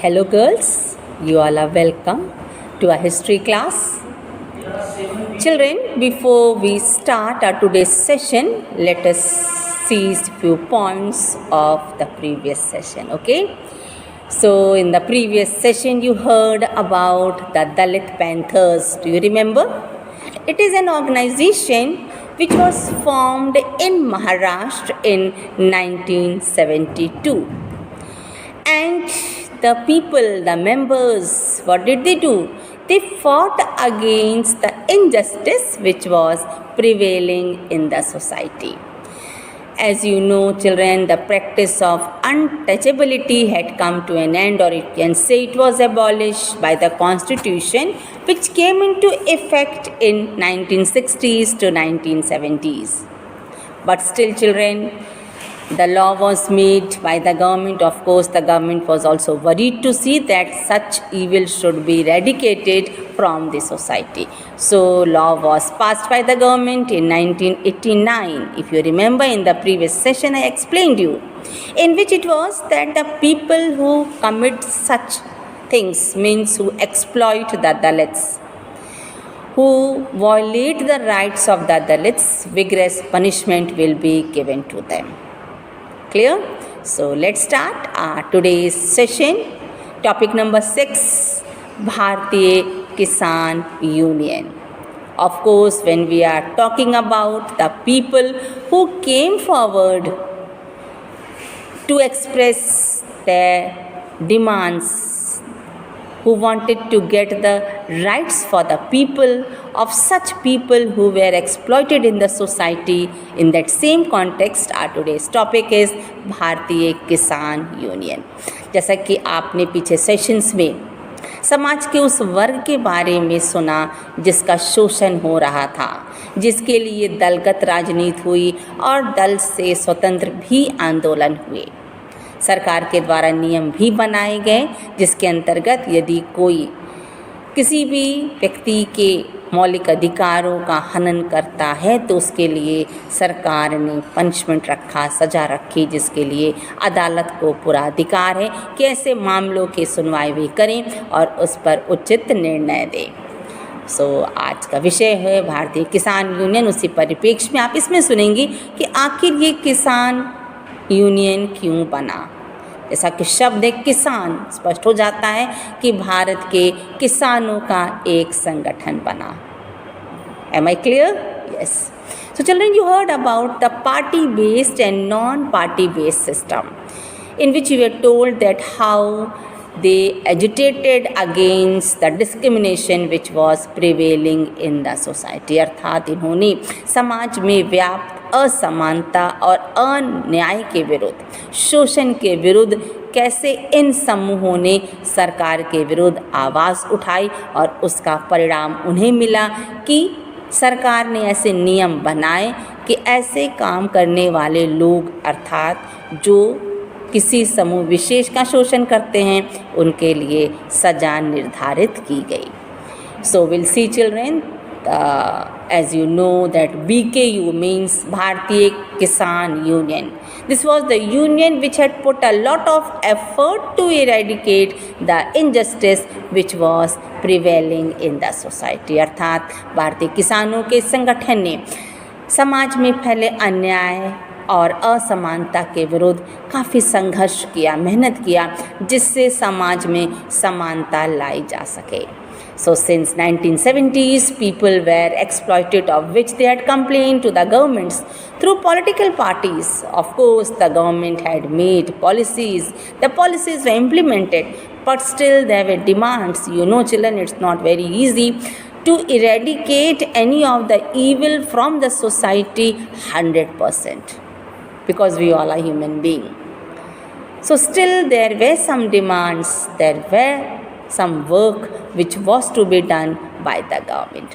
Hello girls, you all are welcome to our history class. Children, before we start our today's session, let us see a few points of the previous session, okay? So in the previous session you heard about the Dalit Panthers, do you remember? It is an organization which was formed in Maharashtra in 1972. And the people, the members, what did they do? They fought against the injustice which was prevailing in the society. As you know, children, the practice of untouchability had come to an end, or you can say it was abolished by the constitution which came into effect in 1960s to 1970s. But still, children, the law was made by the government. Of course, the government was also worried to see that such evil should be eradicated from the society. So, law was passed by the government in 1989. If you remember, in the previous session I explained you, in which it was that the people who commit such things, means who exploit the Dalits, who violate the rights of the Dalits, vigorous punishment will be given to them. Clear? So let's start our today's session. Topic number 6, Bharatiya Kisan Union. Of course, when we are talking about the people who came forward to express their demands, who wanted to get the rights for the people, of such people who were exploited in the society, in that same context our today's topic is भारतीय Kisan union. जैसा कि आपने पीछे sessions में समाज के उस वर्ग के बारे में सुना जिसका शोषण हो रहा था, जिसके लिए दलगत राजनीति हुई और दल से स्वतंत्र भी आंदोलन हुए. सरकार के द्वारा नियम भी बनाए गए जिसके अंतर्गत यदि कोई किसी भी व्यक्ति के मौलिक अधिकारों का हनन करता है तो उसके लिए सरकार ने पनिशमेंट रखा, सज़ा रखी, जिसके लिए अदालत को पूरा अधिकार है कि ऐसे मामलों की सुनवाई भी करें और उस पर उचित निर्णय दें. आज का विषय है भारतीय किसान यूनियन. उसी परिप्रेक्ष्य में आप इसमें सुनेंगे कि आखिर ये किसान यूनियन क्यों बना. जैसा कि शब्द है किसान, स्पष्ट हो जाता है कि भारत के किसानों का एक संगठन बना. Am I clear? Yes. So children, you heard about the party based and non-party based system, in which you were told that how they agitated against the discrimination which was prevailing in the society. अर्थात इन्होंने समाज में व्याप्त असमानता और अन्याय के विरुद्ध, शोषण के विरुद्ध कैसे इन समूहों ने सरकार के विरुद्ध आवाज़ उठाई और उसका परिणाम उन्हें मिला कि सरकार ने ऐसे नियम बनाए कि ऐसे काम करने वाले लोग, अर्थात जो किसी समूह विशेष का शोषण करते हैं, उनके लिए सज़ा निर्धारित की गई. So we'll see children, as you know that BKU means Bharatiya Kisan Union. This was the union which had put a lot of effort to eradicate the injustice which was prevailing in the society. अर्थात भारतीय किसानों के संगठन ने समाज में फैले अन्याय और असमानता के विरुद्ध काफ़ी संघर्ष किया, मेहनत किया, जिससे समाज में समानता लाई जा सके. So since 1970s, people were exploited, of which they had complained to the governments through political parties. Of course, the government had made policies. The policies were implemented, but still there were demands. You know, children, it's not very easy to eradicate any of the evil from the society 100%, because we all are human beings. So still there were some demands, there were some work which was to be done by the government.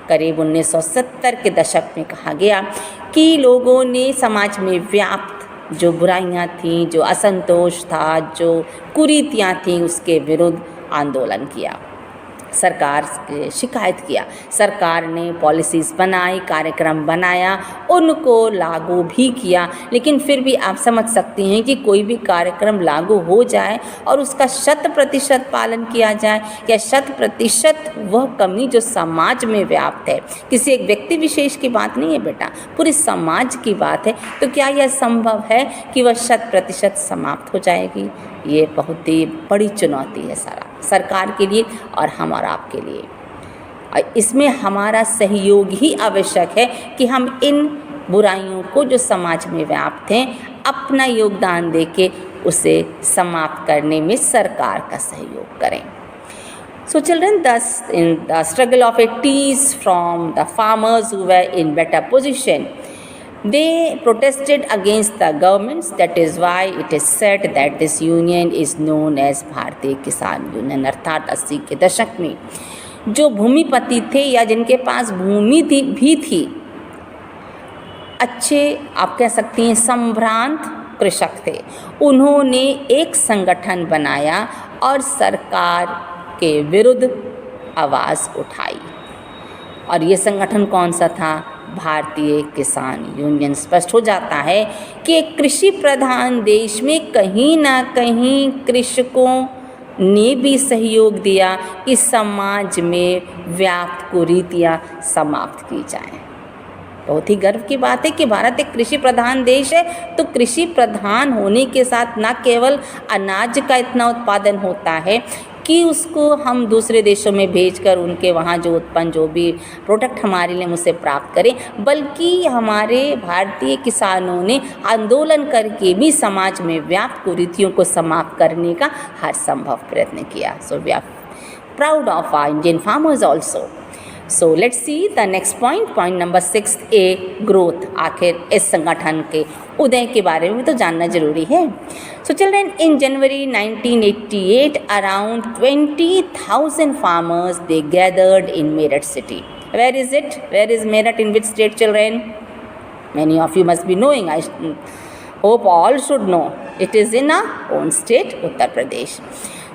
करीब 1970 के दशक में कहा गया कि लोगों ने समाज में व्याप्त जो बुराइयां थीं, जो असंतोष था, जो कुरीतियां थीं, उसके विरुद्ध आंदोलन किया. सरकार से शिकायत किया। सरकार ने पॉलिसीज़ बनाई, कार्यक्रम बनाया, उनको लागू भी किया, लेकिन फिर भी आप समझ सकती हैं कि कोई भी कार्यक्रम लागू हो जाए और उसका 100% पालन किया जाए या 100% वह कमी जो समाज में व्याप्त है, किसी एक व्यक्ति विशेष की बात नहीं है बेटा, पूरे समाज की बात है, तो क्या यह संभव है कि वह 100% समाप्त हो जाएगी? ये बहुत ही बड़ी चुनौती है सरकार के लिए और हम और आपके लिए। और इसमें हमारा सहयोग ही आवश्यक है कि हम इन बुराइयों को जो समाज में व्याप्त हैं अपना योगदान देके उसे समाप्त करने में सरकार का सहयोग करें। So children, thus in the struggle of 80s from the farmers who were in better position, they protested against the governments. That is why it is said that this union is known as भारतीय Kisan union. अर्थात 80 के दशक में जो भूमिपति थे या जिनके पास भूमि भी थी, अच्छे आप कह सकती हैं संभ्रांत कृषक थे, उन्होंने एक संगठन बनाया और सरकार के विरुद्ध आवाज़ उठाई। और ये संगठन कौन सा था? भारतीय किसान यूनियन। स्पष्ट हो जाता है कि एक कृषि प्रधान देश में कहीं ना कहीं कृषकों ने भी सहयोग दिया कि समाज में व्याप्त कुरीतियाँ समाप्त की जाएं। बहुत ही गर्व की बात है कि भारत एक कृषि प्रधान देश है, तो कृषि प्रधान होने के साथ न केवल अनाज का इतना उत्पादन होता है कि उसको हम दूसरे देशों में भेजकर उनके वहाँ जो उत्पन्न जो भी प्रोडक्ट हमारे लिए उसे प्राप्त करें, बल्कि हमारे भारतीय किसानों ने आंदोलन करके भी समाज में व्याप्त कुरीतियों को समाप्त करने का हर संभव प्रयत्न किया। So we are proud of our Indian farmers also. So let's see the next point number 6A, growth. आखिर इस संगठन के उदय के बारे में तो जानना जरूरी है। So children, in January 1988 around 20,000 farmers they gathered in Meerut city. Where is it? Where is Meerut? In which state children? Many of you must be knowing. I hope all should know. It is in our own state, Uttar Pradesh.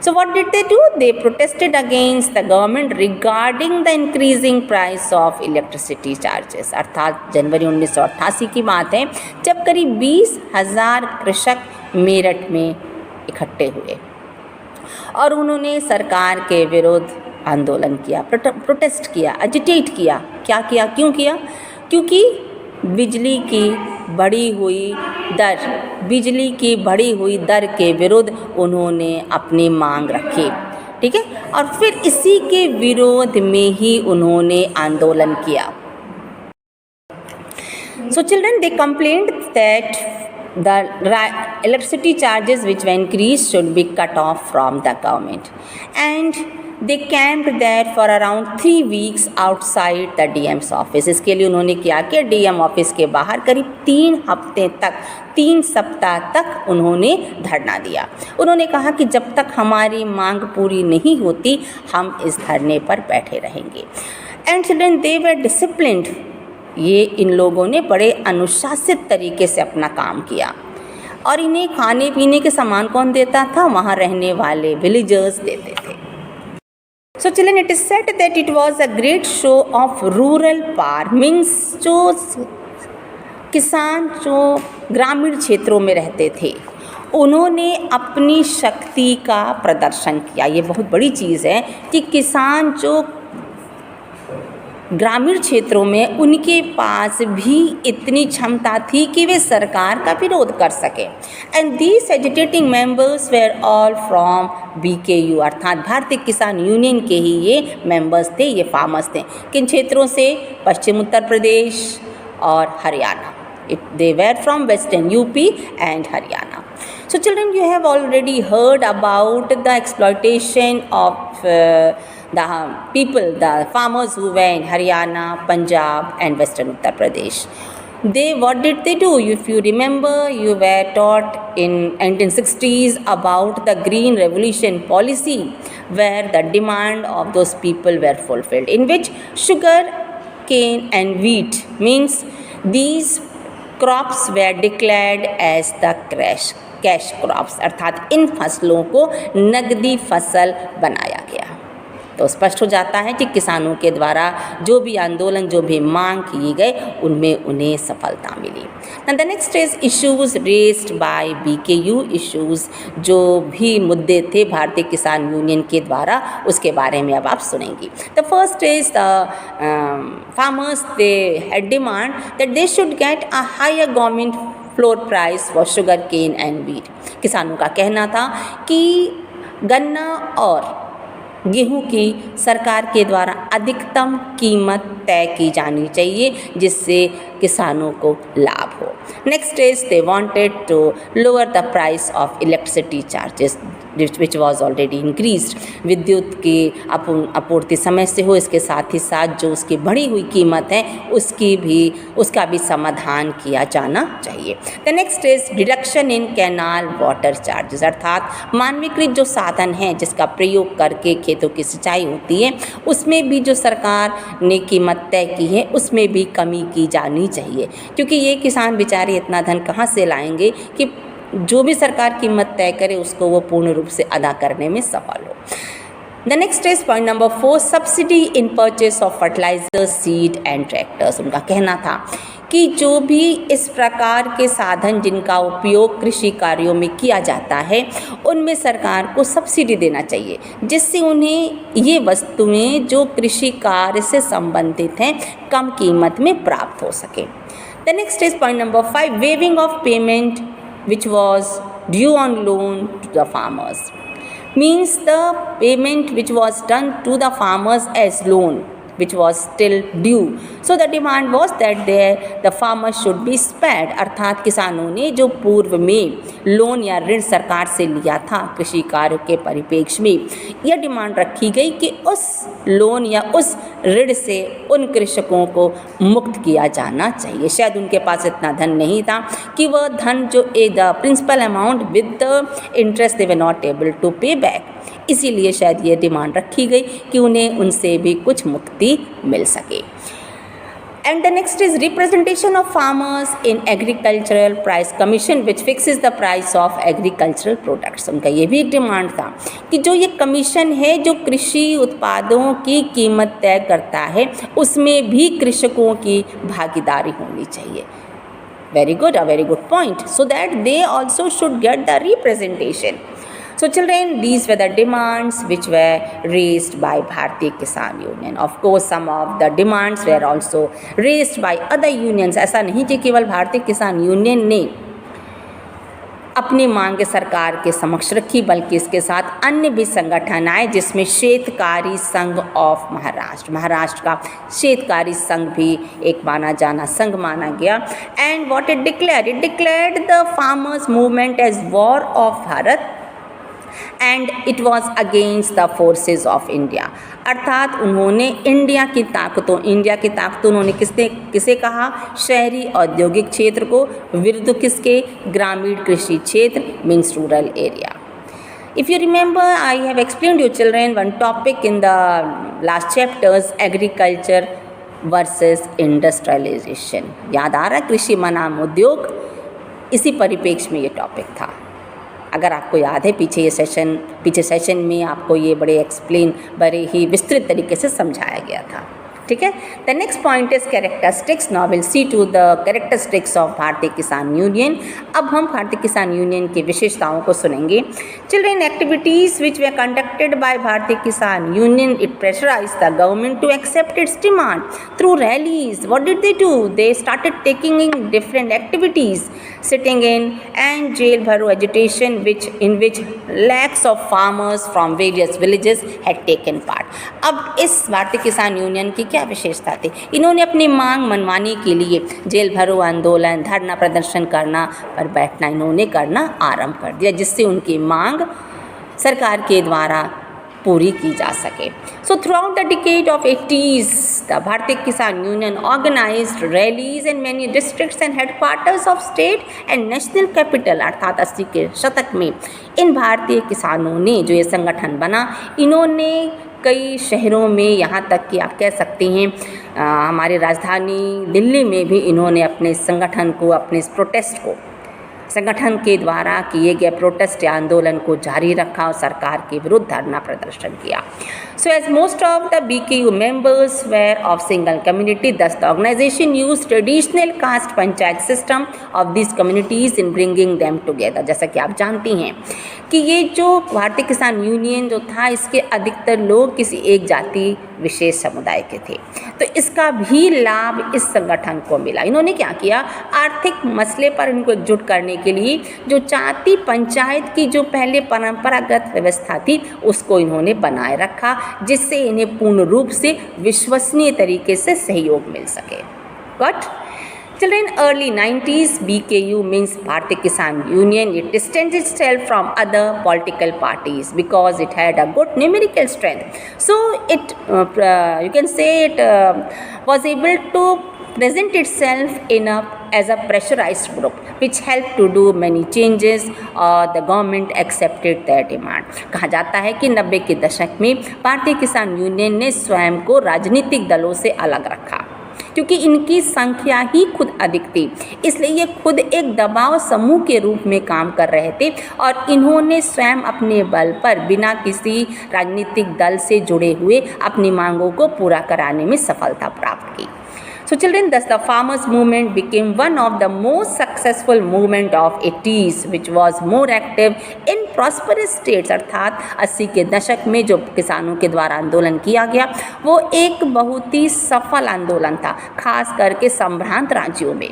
So what did they do? They protested against the government regarding the increasing price of electricity charges. अर्थात जनवरी 1988 की बात है जब करीब 20,000 कृषक मेरठ में इकट्ठे हुए और उन्होंने सरकार के विरुद्ध आंदोलन किया, प्रोटेस्ट किया, एजिटेट किया। क्या किया? क्यों किया? क्योंकि बिजली की बढ़ी बढ़ी हुई दर के विरुद्ध उन्होंने अपनी मांग रखी। ठीक है, और फिर इसी के विरोध में ही उन्होंने आंदोलन किया। So children, they complained that the electricity charges which were increased should be cut off from the government, and they camped there for around 3 weeks outside the DM's office. इसके लिए उन्होंने क्या किया? DM ऑफिस के बाहर करीब 3 सप्ताह तक उन्होंने धरना दिया। उन्होंने कहा कि जब तक हमारी मांग पूरी नहीं होती हम इस धरने पर बैठे रहेंगे। And children, they were disciplined. ये इन लोगों ने बड़े अनुशासित तरीके से अपना काम किया और इन्हें खाने पीने के सामान कौन देता था? वहाँ रहने वाले विलेजर्स देते थे। So children, it is said that it was a great show of rural power, means जो किसान जो ग्रामीण क्षेत्रों में रहते थे उन्होंने अपनी शक्ति का प्रदर्शन किया। ये बहुत बड़ी चीज़ है कि किसान जो ग्रामीण क्षेत्रों में उनके पास भी इतनी क्षमता थी कि वे सरकार का विरोध कर सकें। And these agitating members were all from BKU, अर्थात भारतीय किसान यूनियन के ही ये मेंबर्स थे, ये फार्मर्स थे। किन क्षेत्रों से? पश्चिम उत्तर प्रदेश और Haryana. They were from Western UP and Haryana. So children, you have already heard about the exploitation of the people, the farmers who were in Haryana, Punjab and Western Uttar Pradesh. What did they do? If you remember, you were taught in 1960s about the Green Revolution policy, where the demand of those people were fulfilled, in which sugar cane and wheat, means these crops were declared as the cash crops, अर्थात इन फसलों को नकदी फसल बनाया गया। तो स्पष्ट हो जाता है कि किसानों के द्वारा जो भी आंदोलन, जो भी मांग किए गए, उनमें उन्हें सफलता मिली। And the next is issues raised by BKU, issues जो भी मुद्दे थे भारतीय किसान यूनियन के द्वारा, उसके बारे में अब आप सुनेंगी। The first is the farmers, they had demand that they should get a higher government floor price for sugar cane and wheat. किसानों का कहना था कि गन्ना और गेहूं की सरकार के द्वारा अधिकतम कीमत तय की जानी चाहिए, जिससे किसानों को लाभ हो। Next is they wanted to lower the price of electricity charges which was already increased. विद्युत की आपूर्ति समय से हो, इसके साथ ही साथ जो उसकी बढ़ी हुई कीमत है उसका भी समाधान किया जाना चाहिए। The next is reduction in canal water charges, अर्थात मानवीकृत जो साधन हैं जिसका प्रयोग करके खेतों की सिंचाई होती है, उसमें भी जो सरकार ने कीमत तय की है उसमें भी कमी की जानी चाहिए, क्योंकि ये किसान बेचारे इतना धन कहाँ से लाएंगे कि जो भी सरकार कीमत तय करे उसको वो पूर्ण रूप से अदा करने में सफल हो। The next is point number 4, subsidy in purchase of fertiliser, seed and tractors. उनका कहना था कि जो भी इस प्रकार के साधन जिनका उपयोग कृषि कार्यों में किया जाता है, उनमें सरकार को सब्सिडी देना चाहिए, जिससे उन्हें ये वस्तुएं जो कृषि कार्य से संबंधित हैं कम कीमत में प्राप्त हो सके। The next is point number 5, waiving of payment which was due on loan to the farmers, means the payment which was done to the farmers as loan which was still due, so the demand was that the farmers should be spared, अर्थात किसानों ने जो पूर्व में loan या ऋण सरकार से लिया था कृषि कार्य के परिप्रेक्ष्य में, यह डिमांड रखी गई कि उस लोन या उस ऋण से उन कृषकों को मुक्त किया जाना चाहिए। शायद उनके पास इतना धन नहीं था कि वह धन जो the principal amount with the interest they were not able to pay back, इसीलिए शायद ये डिमांड रखी गई कि उन्हें उनसे भी कुछ मुक्ति मिल सके। And the next is representation of farmers in agricultural price commission which fixes the price of agricultural products. उनका ये भी एक डिमांड था कि जो ये कमीशन है जो कृषि उत्पादों की कीमत तय करता है, उसमें भी कृषकों की भागीदारी होनी चाहिए। Very good, a very good point. So that they also should get the representation. So children, these were the demands which were raised by Bharatiya Kisan Union. Of course, some of the demands were also raised by other unions. ऐसा नहीं कि केवल भारतीय Kisan union ने अपनी मांग सरकार के समक्ष रखी, बल्कि इसके साथ अन्य भी संगठन आए, जिसमें शेतकारी संघ ऑफ महाराष्ट्र का शेतकारी संघ भी एक माना जाना संघ माना गया। And what it declared the farmers movement as war of Bharat and it was against the forces of India, अर्थात उन्होंने इंडिया की ताकतों उन्होंने किसे कहा, शहरी औद्योगिक क्षेत्र को, विरुद्ध किसके, ग्रामीण कृषि क्षेत्र means rural area. If you remember, I have explained you children one topic in the last chapters, agriculture versus industrialization. याद आ रहा है, कृषि बनाम उद्योग, इसी परिप्रेक्ष्य में ये टॉपिक था। अगर आपको याद है पीछे सेशन में आपको ये बड़े ही विस्तृत तरीके से समझाया गया था। ठीक है। The next point is characteristics. Now will see to the characteristics of Bharatiya Kisan union. अब हम भारतीय किसान यूनियन की विशेषताओं को सुनेंगे। Children, activities which were conducted by Bharatiya Kisan union, it pressurise the government to accept its demand through rallies. What did they do? They started taking in different activities, sitting in and jail bharo agitation in which lakhs of farmers from various villages had taken part. अब इस भारतीय Kisan union की क्या विशेषता थी? इन्होंने अपनी मांग मनवाने के लिए जेल भरो आंदोलन, धरना प्रदर्शन करना पर बैठना इन्होंने करना आरंभ कर दिया, जिससे उनकी मांग सरकार के द्वारा पूरी की जा सके। So throughout the decade of 80s, the Bharatiya Kisan union organised rallies in many districts and headquarters of state and national capital, अर्थात 80 के शतक में इन भारतीय किसानों ने जो ये संगठन बना, इन्होंने कई शहरों में, यहाँ तक कि आप कह सकते हैं हमारी राजधानी दिल्ली में भी इन्होंने अपने संगठन को, अपने इस प्रोटेस्ट को संगठन के द्वारा किए गए प्रोटेस्ट या आंदोलन को जारी रखा और सरकार के विरुद्ध धरना प्रदर्शन किया. So as most of the BKU members were of single community, thus the organization used traditional caste panchayat system of these communities in bringing them together. जैसा कि आप जानती हैं कि ये जो भारतीय किसान यूनियन जो था, इसके अधिकतर लोग किसी एक जाति विशेष समुदाय के थे, तो इसका भी लाभ इस संगठन को मिला. इन्होंने क्या किया, आर्थिक मसले पर इनको एकजुट करने के लिए जो जाति पंचायत की जो पहले परंपरागत व्यवस्था थी उसको इन्होंने बनाए रखा, जिससे इन्हें पूर्ण रूप से विश्वसनीय तरीके से सहयोग मिल सके. Got? Children, early 90s BKU means Bharatiya Kisan Union. It distanced itself from other political parties because it had a good numerical strength. So it, you can say it was able to present itself as a pressurized group, which helped to do many changes. The government accepted their demand. कहा जाता है कि 90 के दशक में भारतीय Kisan union ने स्वयं को राजनीतिक दलों से अलग रखा, क्योंकि इनकी संख्या ही खुद अधिक थी, इसलिए ये खुद एक दबाव समूह के रूप में काम कर रहे थे और इन्होंने स्वयं अपने बल पर बिना किसी राजनीतिक दल से जुड़े हुए अपनी मांगों को पूरा कराने में सफलता प्राप्त की. So children, thus the farmers movement became one of the most successful movement of 80s, which was more active in prosperous states. अर्थात 80 के दशक में जो किसानों के द्वारा आंदोलन किया गया वो एक बहुत ही सफल आंदोलन था, खास करके संभ्रांत राज्यों में.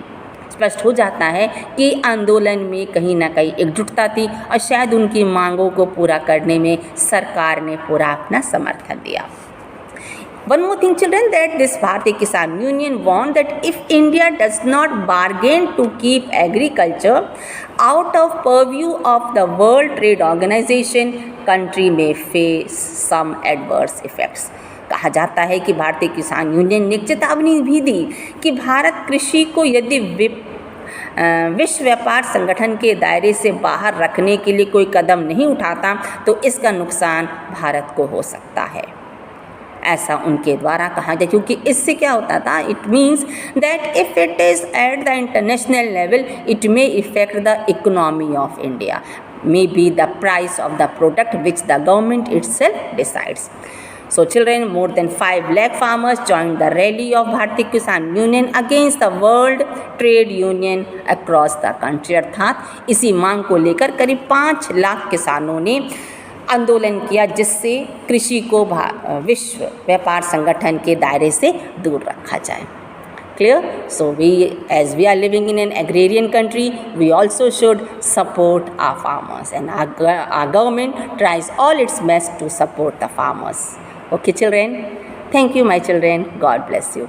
स्पष्ट हो जाता है कि आंदोलन में कहीं ना कहीं एकजुटता थी और शायद उनकी मांगों को पूरा करने में सरकार ने पूरा अपना समर्थन दिया. One more thing, children, that this Bharatiya Kisan Union warned that if India does not bargain to keep agriculture out of purview of the World Trade Organization, country may face some adverse effects. कहा जाता है कि भारतीय Kisan union ने चेतावनी भी दी कि भारत कृषि को यदि विश्व व्यापार संगठन के दायरे से बाहर रखने के लिए कोई कदम नहीं उठाता तो इसका नुकसान भारत को हो सकता है, ऐसा उनके द्वारा कहा गया. क्योंकि इससे क्या होता था, it means that if it is at the international level it may effect the economy of India, may be the price of the product which the government itself decides. So children, more than 5 lakh farmers joined the rally of Bharatiya Kisan Union against the World Trade Union across the country. अर्थात इसी मांग को लेकर करीब 5 लाख किसानों ने आंदोलन किया, जिससे कृषि को विश्व व्यापार संगठन के दायरे से दूर रखा जाए. Clear? So as we are living in an agrarian country, we also should support our farmers, and our government tries all its best to support the farmers. Okay, children? Thank you, my children. God bless you.